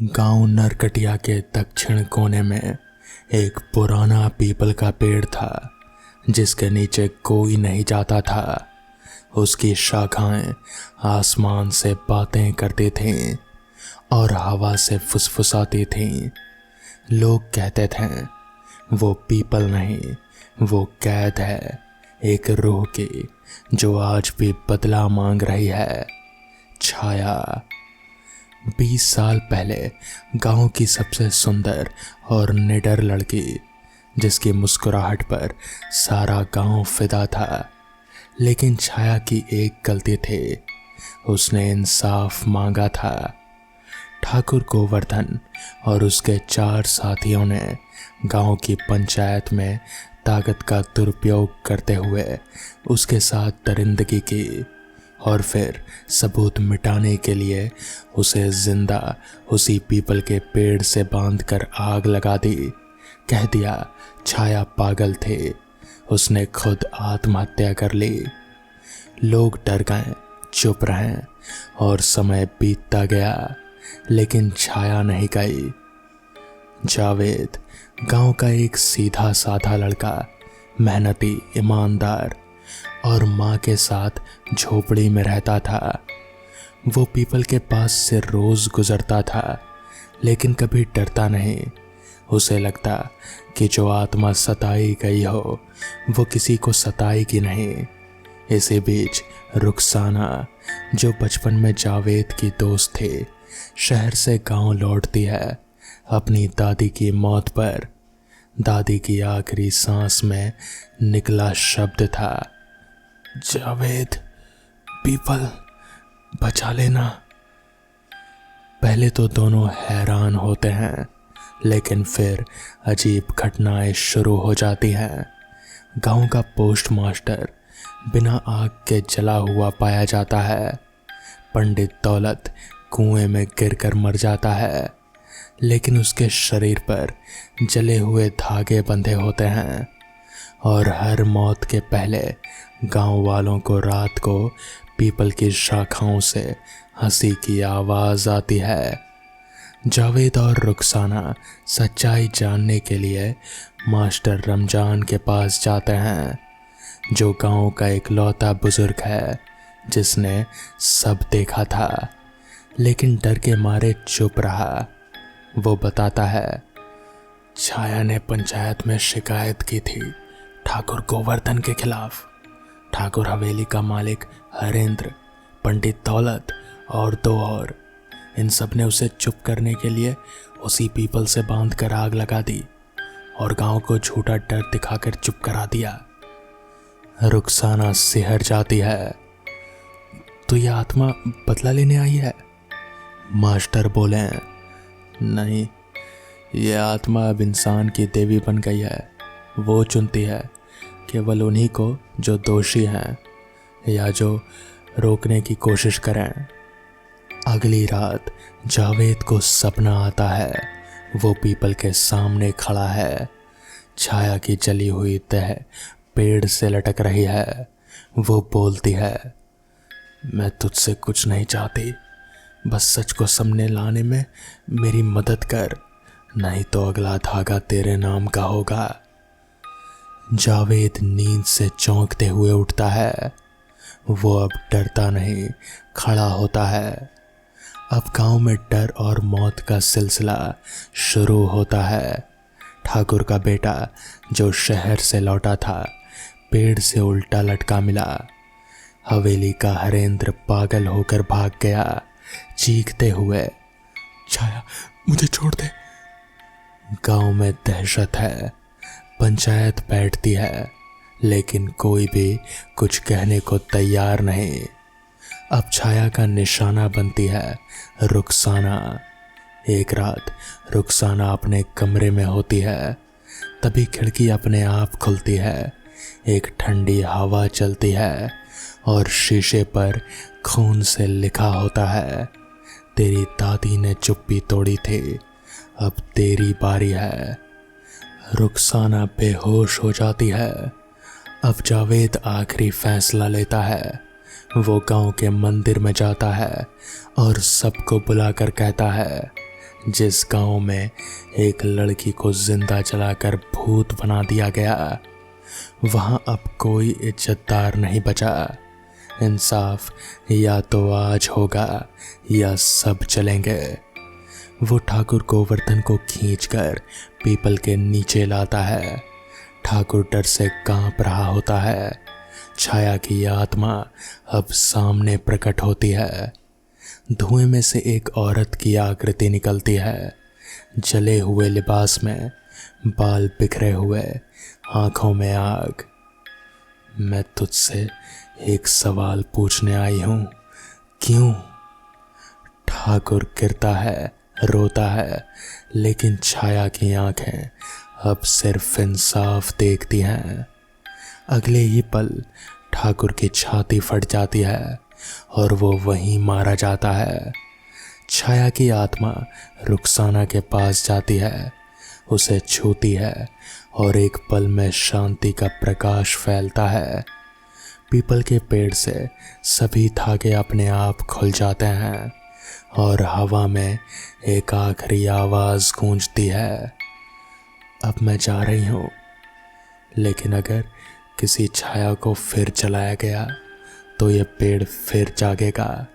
गांव नरकटिया के दक्षिण कोने में एक पुराना पीपल का पेड़ था जिसके नीचे कोई नहीं जाता था। उसकी शाखाएं आसमान से बातें करती थीं और हवा से फुसफुसाती थीं। लोग कहते थे वो पीपल नहीं, वो कैद है एक रूह की जो आज भी बदला मांग रही है। छाया 20 साल पहले गांव की सबसे सुंदर और निडर लड़की, जिसकी मुस्कुराहट पर सारा गांव फिदा था। लेकिन छाया की एक गलती थी, उसने इंसाफ मांगा था। ठाकुर गोवर्धन और उसके 4 साथियों ने गांव की पंचायत में ताकत का दुरुपयोग करते हुए उसके साथ दरिंदगी की और फिर सबूत मिटाने के लिए उसे जिंदा उसी पीपल के पेड़ से बांधकर आग लगा दी। कह दिया छाया पागल थी, उसने खुद आत्महत्या कर ली। लोग डर गए, चुप रहे और समय बीतता गया, लेकिन छाया नहीं गई। जावेद गांव का एक सीधा साधा लड़का, मेहनती, ईमानदार और माँ के साथ झोपड़ी में रहता था। वो पीपल के पास से रोज गुजरता था, लेकिन कभी डरता नहीं। उसे लगता कि जो आत्मा सताई गई हो वो किसी को सताएगी नहीं। इसी बीच रुखसाना, जो बचपन में जावेद की दोस्त थी, शहर से गांव लौटती है अपनी दादी की मौत पर। दादी की आखिरी सांस में निकला शब्द था, जावेद, पीपल बचा लेना। पहले तो दोनों हैरान होते हैं, लेकिन फिर अजीब घटनाएं शुरू हो जाती हैं। गांव का पोस्टमास्टर बिना आग के जला हुआ पाया जाता है। पंडित दौलत कुएं में गिरकर मर जाता है, लेकिन उसके शरीर पर जले हुए धागे बंधे होते हैं। और हर मौत के पहले गांव वालों को रात को पीपल की शाखाओं से हंसी की आवाज आती है। जावेद और रुखसाना सच्चाई जानने के लिए मास्टर रमजान के पास जाते हैं, जो गांव का इकलौता बुजुर्ग है जिसने सब देखा था, लेकिन डर के मारे चुप रहा। वो बताता है, छाया ने पंचायत में शिकायत की थी ठाकुर गोवर्धन के खिलाफ। ठाकुर हवेली का मालिक हरेंद्र, पंडित दौलत और 2 और, इन सब ने उसे चुप करने के लिए उसी पीपल से बांधकर आग लगा दी और गांव को झूठा डर दिखाकर चुप करा दिया। रुखसाना सिहर जाती है, तो यह आत्मा बदला लेने आई है? मास्टर बोले, नहीं, यह आत्मा अब इंसान की देवी बन गई है। वो चुनती है केवल उन्हीं को जो दोषी हैं या जो रोकने की कोशिश करें। अगली रात जावेद को सपना आता है, वो पीपल के सामने खड़ा है। छाया की जली हुई तह पेड़ से लटक रही है। वो बोलती है, मैं तुझसे कुछ नहीं चाहती, बस सच को सामने लाने में मेरी मदद कर, नहीं तो अगला धागा तेरे नाम का होगा। जावेद नींद से चौंकते हुए उठता है। वो अब डरता नहीं, खड़ा होता है। अब गांव में डर और मौत का सिलसिला शुरू होता है। ठाकुर का बेटा, जो शहर से लौटा था, पेड़ से उल्टा लटका मिला। हवेली का हरेंद्र पागल होकर भाग गया, चीखते हुए, छाया, मुझे छोड़ दे। गांव में दहशत है। पंचायत बैठती है, लेकिन कोई भी कुछ कहने को तैयार नहीं। अब छाया का निशाना बनती है रुखसाना। एक रात रुखसाना अपने कमरे में होती है, तभी खिड़की अपने आप खुलती है। एक ठंडी हवा चलती है और शीशे पर खून से लिखा होता है, तेरी दादी ने चुप्पी तोड़ी थी, अब तेरी बारी है। रुखसाना बेहोश हो जाती है। अब जावेद आखिरी फैसला लेता है। वो गांव के मंदिर में जाता है और सबको बुलाकर कहता है, जिस गांव में एक लड़की को जिंदा जलाकर भूत बना दिया गया, वहां अब कोई इज्जतदार नहीं बचा। इंसाफ या तो आज होगा या सब चलेंगे। वो ठाकुर गोवर्धन को खींचकर पीपल के नीचे लाता है। ठाकुर डर से कांप रहा होता है। छाया की आत्मा अब सामने प्रकट होती है। धुएं में से एक औरत की आकृति निकलती है, जले हुए लिबास में, बाल बिखरे हुए, आंखों में आग। मैं तुझसे एक सवाल पूछने आई हूं, क्यों? ठाकुर गिरता है, रोता है, लेकिन छाया की आंखें अब सिर्फ इंसाफ देखती हैं। अगले ही पल ठाकुर की छाती फट जाती है और वो वहीं मारा जाता है। छाया की आत्मा रुखसाना के पास जाती है, उसे छूती है और एक पल में शांति का प्रकाश फैलता है। पीपल के पेड़ से सभी धागे अपने आप खुल जाते हैं और हवा में एक आखिरी आवाज गूंजती है, अब मैं जा रही हूं, लेकिन अगर किसी छाया को फिर जलाया गया तो ये पेड़ फिर जागेगा।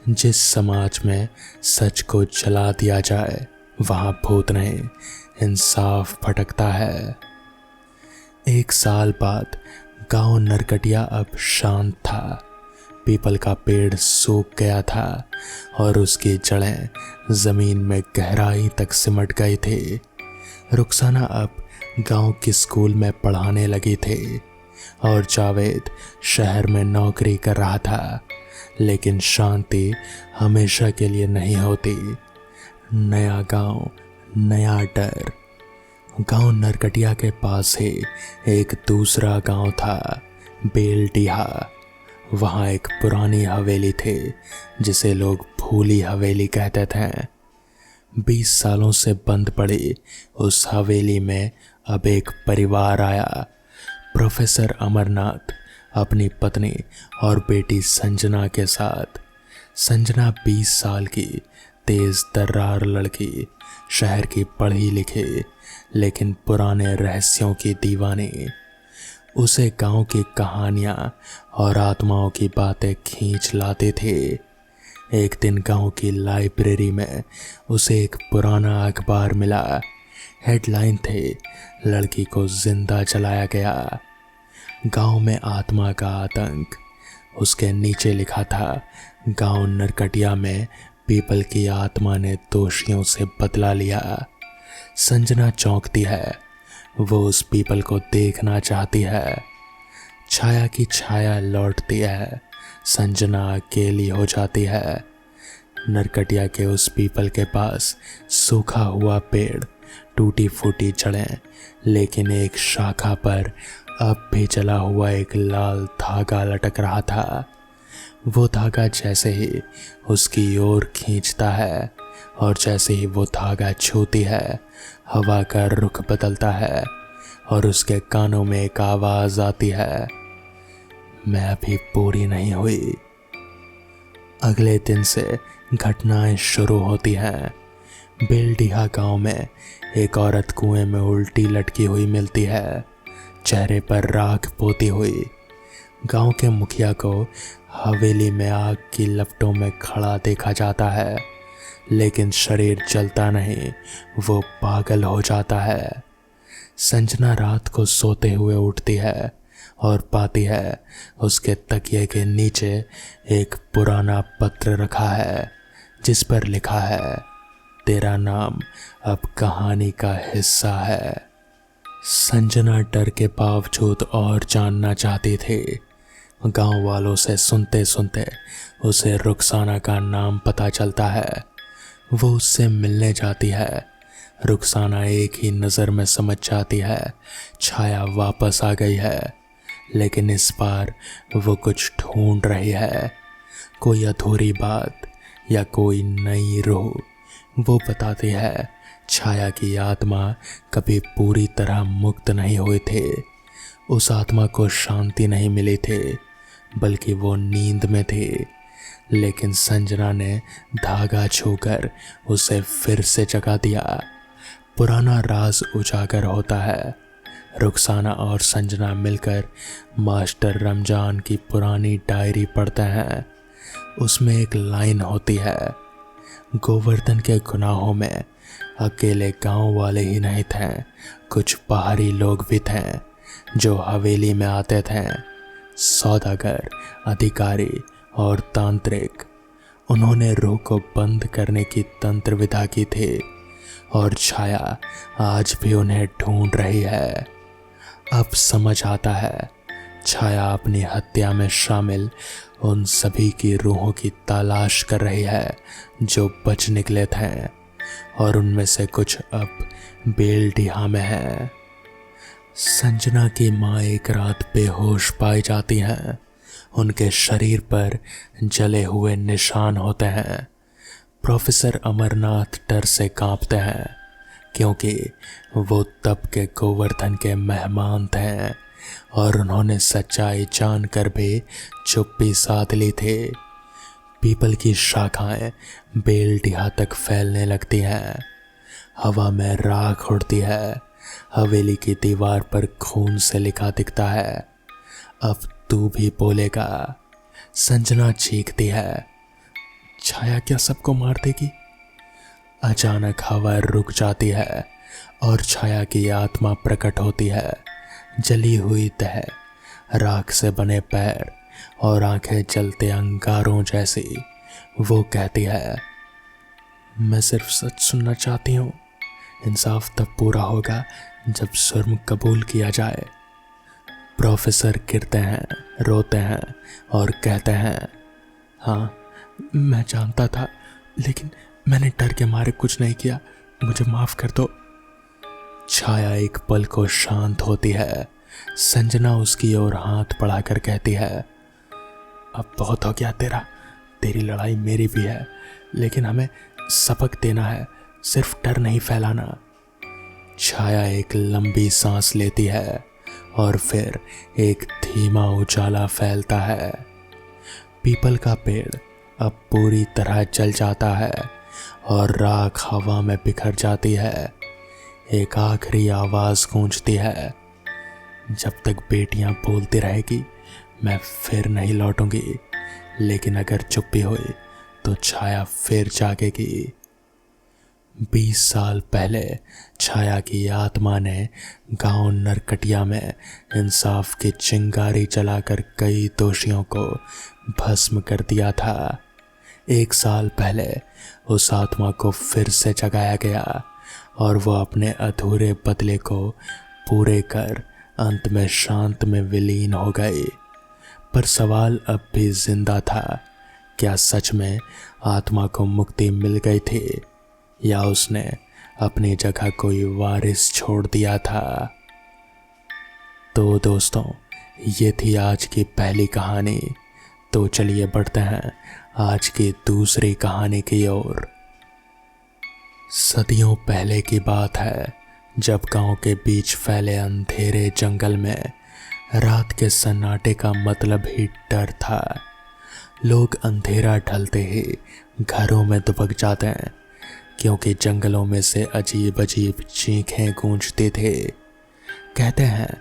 जिस समाज में सच को जला दिया जाए वहां भूत नहीं, इंसाफ भटकता है। 1 साल बाद गांव नरकटिया अब शांत था। पीपल का पेड़ सूख गया था और उसकी जड़ें जमीन में गहराई तक सिमट गई थी। रुखसाना अब गांव के स्कूल में पढ़ाने लगी थी और जावेद शहर में नौकरी कर रहा था। लेकिन शांति हमेशा के लिए नहीं होती। नया गांव, नया डर। गांव नरकटिया के पास ही एक दूसरा गांव था, बेलडीहा। वहाँ एक पुरानी हवेली थी जिसे लोग भूली हवेली कहते थे। 20 सालों से बंद पड़ी उस हवेली में अब एक परिवार आया। प्रोफेसर अमरनाथ अपनी पत्नी और बेटी संजना के साथ। संजना 20 साल की तेज तर्रार लड़की, शहर की पढ़ी लिखी लेकिन पुराने रहस्यों की दीवानी। उसे गांव की कहानियां और आत्माओं की बातें खींच लाते थे। एक दिन गांव की लाइब्रेरी में उसे एक पुराना अखबार मिला। हेडलाइन थे, लड़की को जिंदा जलाया गया, गांव में आत्मा का आतंक। उसके नीचे लिखा था, गांव नरकटिया में पीपल की आत्मा ने दोषियों से बदला लिया। संजना चौंकती है, वो उस पीपल को देखना चाहती है। छाया की छाया लौटती है, संजना अकेली हो जाती है। नरकटिया के उस पीपल के पास सूखा हुआ पेड़, टूटी फूटी जड़ें, लेकिन एक शाखा पर अब भी जला हुआ एक लाल धागा लटक रहा था। वो धागा जैसे ही उसकी ओर खींचता है और जैसे ही वो धागा छूती है, हवा का रुख बदलता है और उसके कानों में एक आवाज आती है, मैं अभी पूरी नहीं हुई। अगले दिन से घटनाएं शुरू होती हैं। बेलडीहा गांव में एक औरत कुएं में उल्टी लटकी हुई मिलती है, चेहरे पर राख पोती हुई। गांव के मुखिया को हवेली में आग की लपटों में खड़ा देखा जाता है, लेकिन शरीर जलता नहीं, वो पागल हो जाता है। संजना रात को सोते हुए उठती है और पाती है उसके तकिए के नीचे एक पुराना पत्र रखा है जिस पर लिखा है, तेरा नाम अब कहानी का हिस्सा है। संजना डर के बावजूद और जानना चाहती थी। गांव वालों से सुनते सुनते उसे रुखसाना का नाम पता चलता है। वो उससे मिलने जाती है। रुखसाना एक ही नज़र में समझ जाती है, छाया वापस आ गई है, लेकिन इस बार वो कुछ ढूंढ रही है, कोई अधूरी बात या कोई नई रूह। वो बताती है, छाया की आत्मा कभी पूरी तरह मुक्त नहीं हुई थी। उस आत्मा को शांति नहीं मिली थी, बल्कि वो नींद में थी। लेकिन संजना ने धागा छूकर उसे फिर से जगा दिया। पुराना राज उजागर होता है। रुखसाना और संजना मिलकर मास्टर रमजान की पुरानी डायरी पढ़ते हैं। उसमें एक लाइन होती है, गोवर्धन के गुनाहों में अकेले गांव वाले ही नहीं थे, कुछ बाहरी लोग भी थे जो हवेली में आते थे, सौदागर, अधिकारी और तांत्रिक। उन्होंने रूह को बंद करने की तंत्र विधा की थी और छाया आज भी उन्हें ढूंढ रही है। अब समझ आता है, छाया अपनी हत्या में शामिल उन सभी की रूहों की तलाश कर रही है जो बच निकले थे और उनमें से कुछ अब बेलडीहा में है। संजना की माँ एक रात बेहोश पाई जाती हैं। उनके शरीर पर जले हुए निशान होते हैं। प्रोफेसर अमरनाथ डर से कांपते हैं क्योंकि वो तब के गोवर्धन के मेहमान थे और उन्होंने सच्चाई जानकर भी चुप्पी साध ली थी। पीपल की शाखाएं बेलडीहा तक फैलने लगती हैं। हवा में राख उड़ती है। हवेली की दीवार पर खून से लिखा दिखता है, अब तू भी बोलेगा। संजना चीखती है, छाया क्या सबको मार देगी? अचानक हवा रुक जाती है और छाया की आत्मा प्रकट होती है। जली हुई तह, राख से बने पैर और आंखें जलते अंगारों जैसी। वो कहती है, मैं सिर्फ सच सुनना चाहती हूँ। इंसाफ तब पूरा होगा जब जुर्म कबूल किया जाए। प्रोफेसर गिरते हैं, रोते हैं और कहते हैं, हाँ मैं जानता था, लेकिन मैंने डर के मारे कुछ नहीं किया, मुझे माफ कर दो। छाया एक पल को शांत होती है। संजना उसकी ओर हाथ बढ़ाकर कहती है, अब बहुत हो गया तेरा, तेरी लड़ाई मेरी भी है, लेकिन हमें सबक देना है, सिर्फ डर नहीं फैलाना। छाया एक लंबी सांस लेती है और फिर एक धीमा उजाला फैलता है। पीपल का पेड़ अब पूरी तरह जल जाता है और राख हवा में बिखर जाती है। एक आखिरी आवाज गूंजती है, जब तक बेटियां बोलती रहेगी मैं फिर नहीं लौटूंगी, लेकिन अगर चुप्पी हुई तो छाया फिर जागेगी। 20 साल पहले छाया की आत्मा ने गांव नरकटिया में इंसाफ की चिंगारी जलाकर कई दोषियों को भस्म कर दिया था। 1 साल पहले उस आत्मा को फिर से जगाया गया और वो अपने अधूरे बदले को पूरे कर अंत में शांत में विलीन हो गई। पर सवाल अब भी जिंदा था, क्या सच में आत्मा को मुक्ति मिल गई थी या उसने अपनी जगह कोई वारिस छोड़ दिया था? तो दोस्तों, ये थी आज की पहली कहानी। तो चलिए बढ़ते हैं आज की दूसरी कहानी की ओर। सदियों पहले की बात है, जब गांव के बीच फैले अंधेरे जंगल में रात के सन्नाटे का मतलब ही डर था। लोग अंधेरा ढलते ही घरों में दुबक जाते हैं, क्योंकि जंगलों में से अजीब अजीब चीखें गूंजती थे। कहते हैं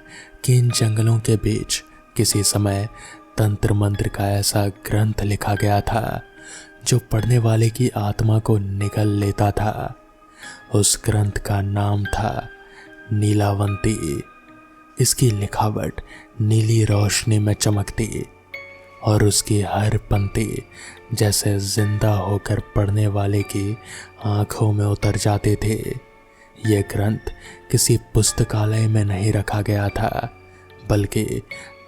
कि इन जंगलों के बीच किसी समय तंत्र मंत्र का ऐसा ग्रंथ लिखा गया था जो पढ़ने वाले की आत्मा को निगल लेता था। उस ग्रंथ का नाम था नीलावंती। इसकी लिखावट नीली रोशनी में चमकती और उसकी हर पंक्ति जैसे जिंदा होकर पढ़ने वाले की आंखों में उतर जाते थे। यह ग्रंथ किसी पुस्तकालय में नहीं रखा गया था, बल्कि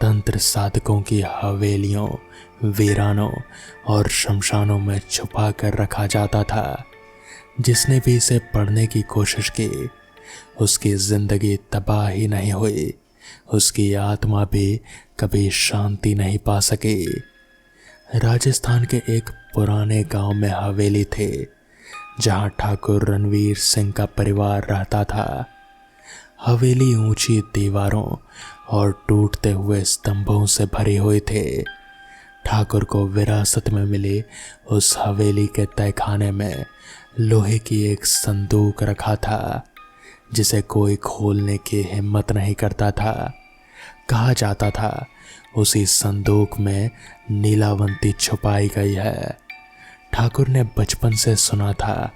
तंत्र साधकों की हवेलियों, वीरानों और शमशानों में छुपा कर रखा जाता था। जिसने भी इसे पढ़ने की कोशिश की, उसकी जिंदगी तबाह ही नहीं हुई, उसकी आत्मा भी कभी शांति नहीं पा सकी। राजस्थान के एक पुराने गांव में हवेली थे, जहां ठाकुर रणवीर सिंह का परिवार रहता था। हवेली ऊंची दीवारों और टूटते हुए स्तंभों से भरी हुई थी। ठाकुर को विरासत में मिली उस हवेली के तहखाने में लोहे की एक संदूक रखा था जिसे कोई खोलने की हिम्मत नहीं करता था। कहा जाता था उसी संदूक में नीलावंती छुपाई गई है। ठाकुर ने बचपन से सुना था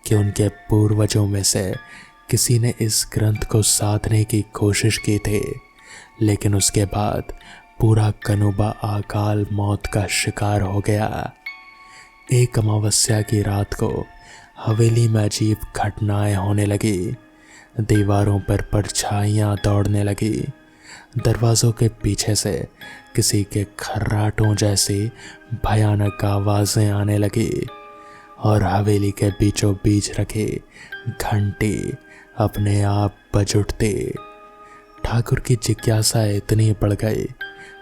कि उनके पूर्वजों में से किसी ने इस ग्रंथ को साधने की कोशिश की थी, लेकिन उसके बाद पूरा कनुबा अकाल मौत का शिकार हो गया। एक अमावस्या की रात को हवेली में अजीब घटनाएं होने लगी। दीवारों पर परछाइयाँ दौड़ने लगी, दरवाज़ों के पीछे से किसी के खर्राटों जैसी भयानक आवाज़ें आने लगी और हवेली के बीचों बीच रखी घंटी अपने आप बज उठती। ठाकुर की जिज्ञासा इतनी बढ़ गई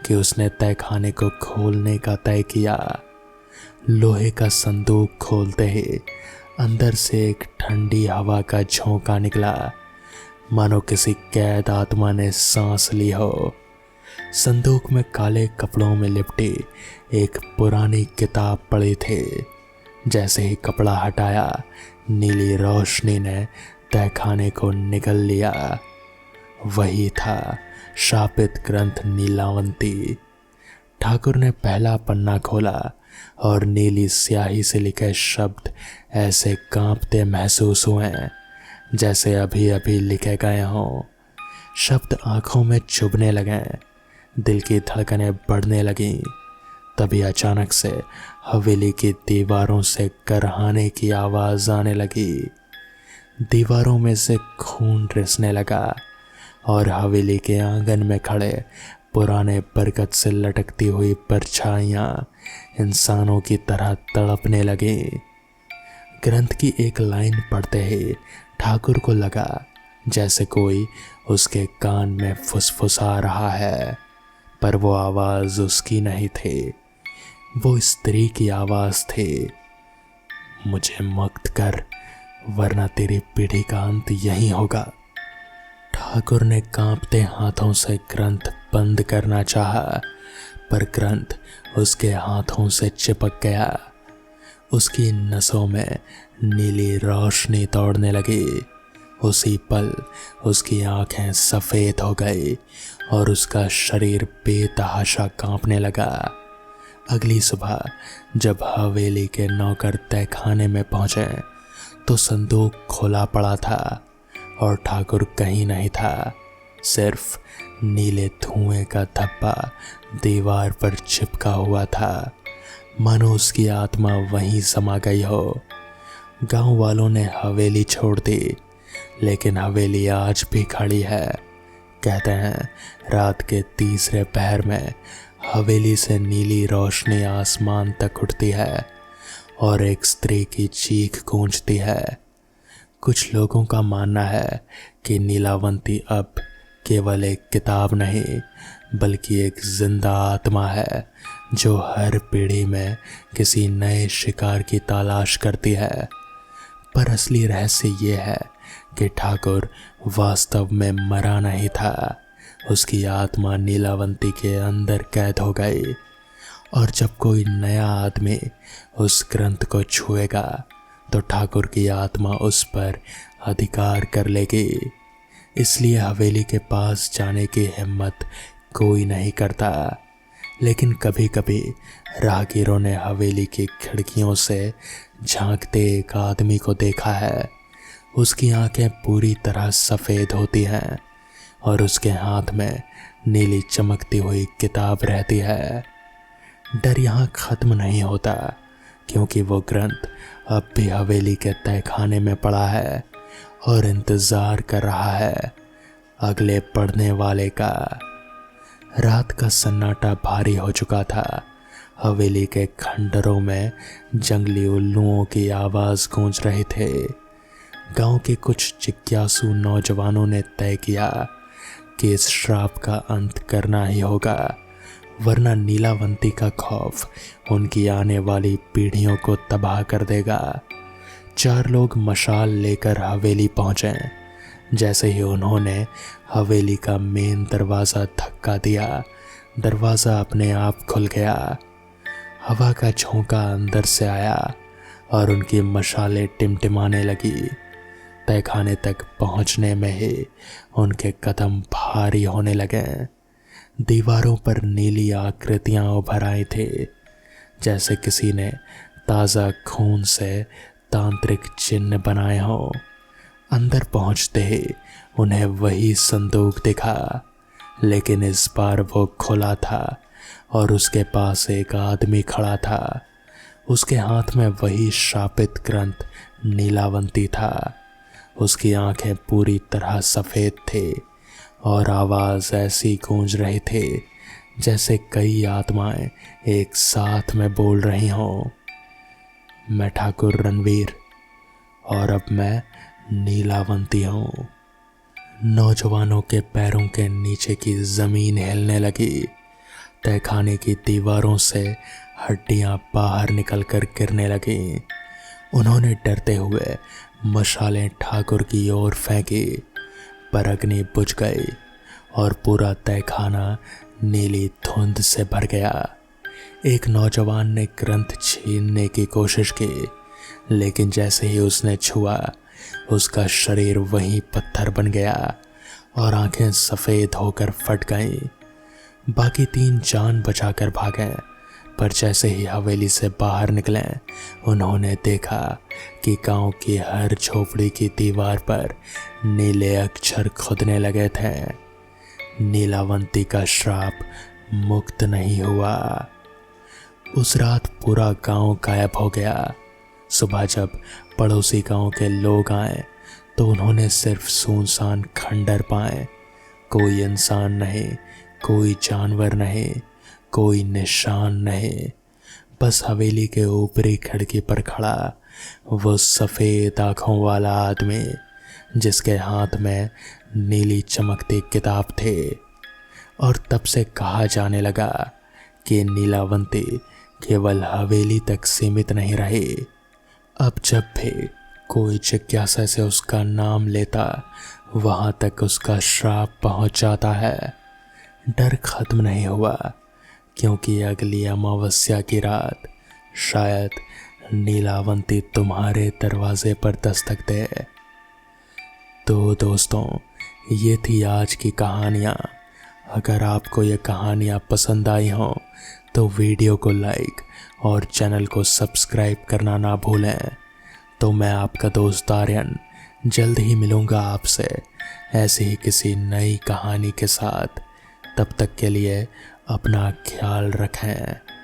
कि उसने तहखाने को खोलने का तय किया। लोहे का संदूक खोलते ही अंदर से एक ठंडी हवा का झोंका निकला, मानो किसी कैद आत्मा ने सांस ली हो। संदूक में काले कपड़ों में लिपटी एक पुरानी किताब पड़ी थी। जैसे ही कपड़ा हटाया, नीली रोशनी ने तहखाने को निगल लिया। वही था शापित ग्रंथ नीलावंती। ठाकुर ने पहला पन्ना खोला और नीली स्याही से लिखे शब्द ऐसे कांपते महसूस हुए जैसे अभी अभी लिखे गए हों। शब्द आंखों में चुभने लगे, दिल की धड़कनें बढ़ने लगीं। तभी अचानक से हवेली की दीवारों से करहाने की आवाज़ आने लगी। दीवारों में से खून रिसने लगा और हवेली के आंगन में खड़े पुराने बरगद से लटकती हुई परछाइयाँ इंसानों की तरह तड़पने लगी। ग्रंथ की एक लाइन पढ़ते ही ठाकुर को लगा जैसे कोई उसके कान में फुसफुसा रहा है, पर वो आवाज़ उसकी नहीं थी, वो स्त्री की आवाज़ थी। मुझे मुक्त कर, वरना तेरी पीढ़ी का अंत यही होगा। ठाकुर ने कांपते हाथों से ग्रंथ बंद करना चाहा, पर ग्रंथ उसके हाथों से चिपक गया। उसकी नसों में नीली रोशनी दौड़ने लगी। उसी पल उसकी आंखें सफ़ेद हो गई और उसका शरीर बेतहाशा कांपने लगा। अगली सुबह जब हवेली के नौकर तहखाने में पहुंचे तो संदूक खोला पड़ा था और ठाकुर कहीं नहीं था। सिर्फ नीले धुएं का धब्बा दीवार पर चिपका हुआ था, मानो उसकी आत्मा वहीं समा गई हो। गांव वालों ने हवेली छोड़ दी, लेकिन हवेली आज भी खड़ी है। कहते हैं रात के तीसरे पहर में हवेली से नीली रोशनी आसमान तक उठती है और एक स्त्री की चीख गूंजती है। कुछ लोगों का मानना है कि नीलावंती अब केवल एक किताब नहीं, बल्कि एक जिंदा आत्मा है जो हर पीढ़ी में किसी नए शिकार की तलाश करती है। पर असली रहस्य ये है कि ठाकुर वास्तव में मरा नहीं था। उसकी आत्मा नीलावंती के अंदर कैद हो गई और जब कोई नया आदमी उस ग्रंथ को छुएगा तो ठाकुर की आत्मा उस पर अधिकार कर लेगी। इसलिए हवेली के पास जाने की हिम्मत कोई नहीं करता। लेकिन कभी कभी राहगीरों ने हवेली की खिड़कियों से झांकते एक आदमी को देखा है। उसकी आंखें पूरी तरह सफ़ेद होती हैं और उसके हाथ में नीली चमकती हुई किताब रहती है। डर यहाँ ख़त्म नहीं होता, क्योंकि वो ग्रंथ अब भी हवेली के तहखाने में पड़ा है और इंतज़ार कर रहा है अगले पढ़ने वाले का। रात का सन्नाटा भारी हो चुका था। हवेली के खंडरों में जंगली उल्लुओं की आवाज़ गूंज रही थे। गांव के कुछ जिज्ञासु नौजवानों ने तय किया कि इस श्राप का अंत करना ही होगा, वरना नीलावंती का खौफ उनकी आने वाली पीढ़ियों को तबाह कर देगा। 4 लोग मशाल लेकर हवेली पहुंचे। जैसे ही उन्होंने हवेली का मेन दरवाज़ा धक्का दिया, दरवाज़ा अपने आप खुल गया हवा का झोंका अंदर से आया और उनकी मशालें टिमटिमाने लगी। तहखाने तक पहुंचने में ही उनके कदम भारी होने लगे। दीवारों पर नीली आकृतियां उभर आई थी, जैसे किसी ने ताज़ा खून से तांत्रिक चिन्ह बनाए हों। अंदर पहुंचते ही उन्हें वही संदूक दिखा, लेकिन इस बार वो खुला था और उसके पास एक आदमी खड़ा था। उसके हाथ में वही श्रापित ग्रंथ नीलावंती था। उसकी आंखें पूरी तरह सफ़ेद थी और आवाज़ ऐसी गूंज रही थी जैसे कई आत्माएं एक साथ में बोल रही हों। मैं ठाकुर रणवीर और अब मैं नीलावंती हूँ। नौजवानों के पैरों के नीचे की ज़मीन हिलने लगी। तहखाने की दीवारों से हड्डियां बाहर निकलकर गिरने लगीं। उन्होंने डरते हुए मशालें ठाकुर की ओर फेंकी, पर अग्नि बुझ गई और पूरा तहखाना नीली धुंध से भर गया। एक नौजवान ने ग्रंथ छीनने की कोशिश की, लेकिन जैसे ही उसने छुआ, उसका शरीर वहीं पत्थर बन गया और आंखें सफ़ेद होकर फट गईं। बाकी 3 जान बचाकर भागे, पर जैसे ही हवेली से बाहर निकले, उन्होंने देखा कि गांव की हर झोपड़ी की दीवार पर नीले अक्षर खुदने लगे थे। नीलावंती का श्राप मुक्त नहीं हुआ। उस रात पूरा गांव गायब हो गया। सुबह जब पड़ोसी गांव के लोग आए तो उन्होंने सिर्फ सुनसान खंडर पाए। कोई इंसान नहीं, कोई जानवर नहीं, कोई निशान नहीं। बस हवेली के ऊपरी खिड़की पर खड़ा वो सफ़ेद आँखों वाला आदमी, जिसके हाथ में नीली चमकती किताब थी। और तब से कहा जाने लगा कि नीलावंती केवल हवेली तक सीमित नहीं रही। अब जब भी कोई जिज्ञासा से उसका नाम लेता, वहां तक उसका श्राप पहुंच जाता है। डर खत्म नहीं हुआ, क्योंकि अगली अमावस्या की रात शायद नीलावंती तुम्हारे दरवाजे पर दस्तक दे। तो दोस्तों, ये थी आज की कहानियाँ। अगर आपको ये कहानियाँ पसंद आई हों तो वीडियो को लाइक और चैनल को सब्सक्राइब करना ना भूलें। तो मैं आपका दोस्त आर्यन जल्द ही मिलूँगा आपसे ऐसी ही किसी नई कहानी के साथ। तब तक के लिए अपना ख्याल रखें।